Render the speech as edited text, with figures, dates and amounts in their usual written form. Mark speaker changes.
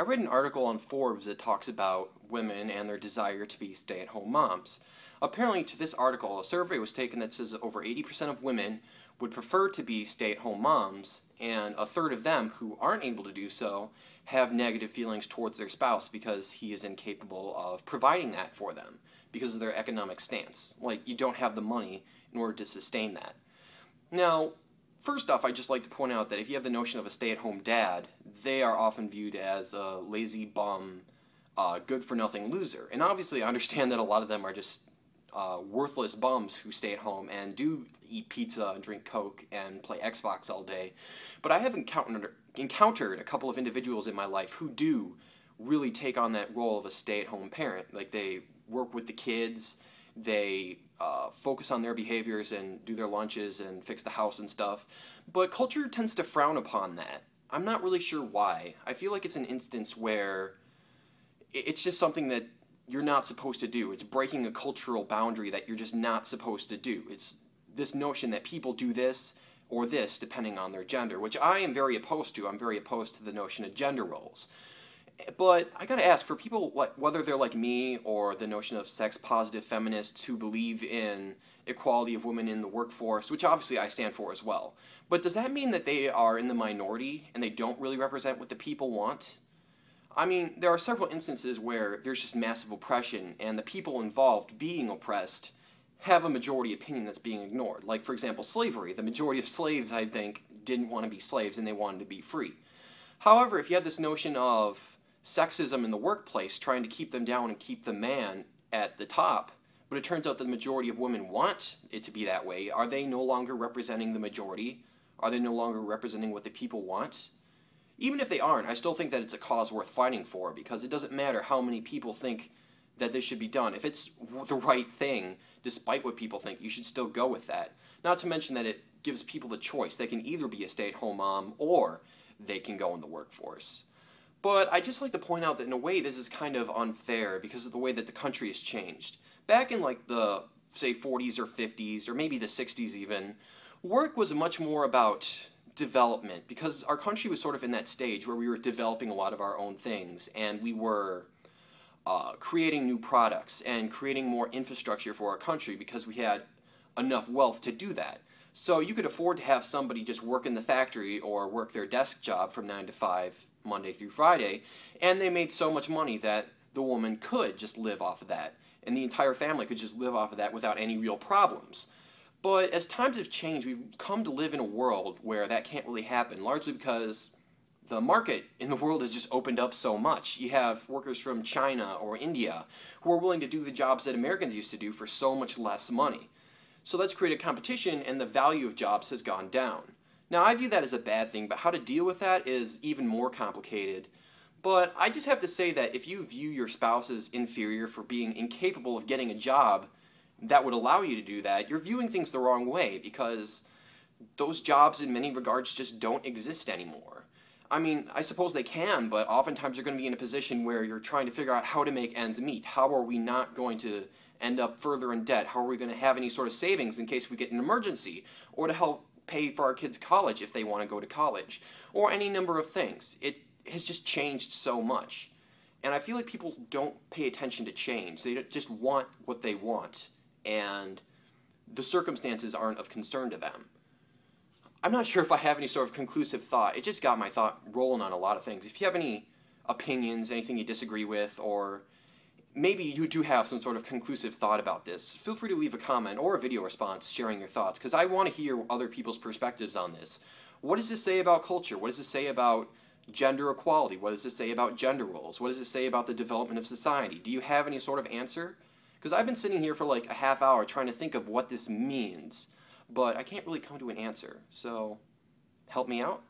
Speaker 1: I read an article on Forbes that talks about women and their desire to be stay-at-home moms. Apparently, to this article, a survey was taken that says that over 80% of women would prefer to be stay-at-home moms, and a third of them who aren't able to do so have negative feelings towards their spouse because he is incapable of providing that for them because of their economic stance. Like, you don't have the money in order to sustain that. Now, first off, I'd just like to point out that if you have the notion of a stay-at-home dad, they are often viewed as a lazy bum, good-for-nothing loser. And obviously, I understand that a lot of them are just worthless bums who stay at home and do eat pizza and drink Coke and play Xbox all day. But I have encountered a couple of individuals in my life who do really take on that role of a stay-at-home parent. Like, they work with the kids, they focus on their behaviors and do their lunches and fix the house and stuff. But culture tends to frown upon that. I'm not really sure why. I feel like it's an instance where it's just something that you're not supposed to do. It's breaking a cultural boundary that you're just not supposed to do. It's this notion that people do this or this depending on their gender, which I am very opposed to. I'm very opposed to the notion of gender roles. But I gotta ask, for people, like, whether they're like me or the notion of sex-positive feminists who believe in equality of women in the workforce, which obviously I stand for as well, but does that mean that they are in the minority and they don't really represent what the people want? I mean, there are several instances where there's just massive oppression and the people involved being oppressed have a majority opinion that's being ignored. Like, for example, slavery. The majority of slaves, I think, didn't want to be slaves and they wanted to be free. However, if you have this notion of sexism in the workplace, trying to keep them down and keep the man at the top, but it turns out that the majority of women want it to be that way, are they no longer representing the majority? Are they no longer representing what the people want? Even if they aren't, I still think that it's a cause worth fighting for, because it doesn't matter how many people think that this should be done. If it's the right thing, despite what people think, you should still go with that. Not to mention that it gives people the choice. They can either be a stay-at-home mom or they can go in the workforce. But I just like to point out that in a way this is kind of unfair because of the way that the country has changed. Back in like the, say, 40s or 50s, or maybe the 60s even, work was much more about development, because our country was sort of in that stage where we were developing a lot of our own things, and we were creating new products and creating more infrastructure for our country because we had enough wealth to do that. So you could afford to have somebody just work in the factory or work their desk job from 9 to 5 Monday through Friday, and they made so much money that the woman could just live off of that, and the entire family could just live off of that without any real problems. But as times have changed, we've come to live in a world where that can't really happen, largely because the market in the world has just opened up so much. You have workers from China or India who are willing to do the jobs that Americans used to do for so much less money. So that's created competition, and the value of jobs has gone down. Now, I view that as a bad thing, but how to deal with that is even more complicated. But I just have to say that if you view your spouse as inferior for being incapable of getting a job that would allow you to do that, you're viewing things the wrong way, because those jobs in many regards just don't exist anymore. I mean, I suppose they can, but oftentimes you're going to be in a position where you're trying to figure out how to make ends meet. How are we not going to end up further in debt? How are we going to have any sort of savings in case we get an emergency, or to help pay for our kids' college if they want to go to college, or any number of things. It has just changed so much. And I feel like people don't pay attention to change. They just want what they want, and the circumstances aren't of concern to them. I'm not sure if I have any sort of conclusive thought. It just got my thought rolling on a lot of things. If you have any opinions, anything you disagree with, or maybe you do have some sort of conclusive thought about this, feel free to leave a comment or a video response sharing your thoughts, because I want to hear other people's perspectives on this. What does this say about culture? What does this say about gender equality? What does this say about gender roles? What does this say about the development of society? Do you have any sort of answer? Because I've been sitting here for like a half hour trying to think of what this means, but I can't really come to an answer. So, help me out.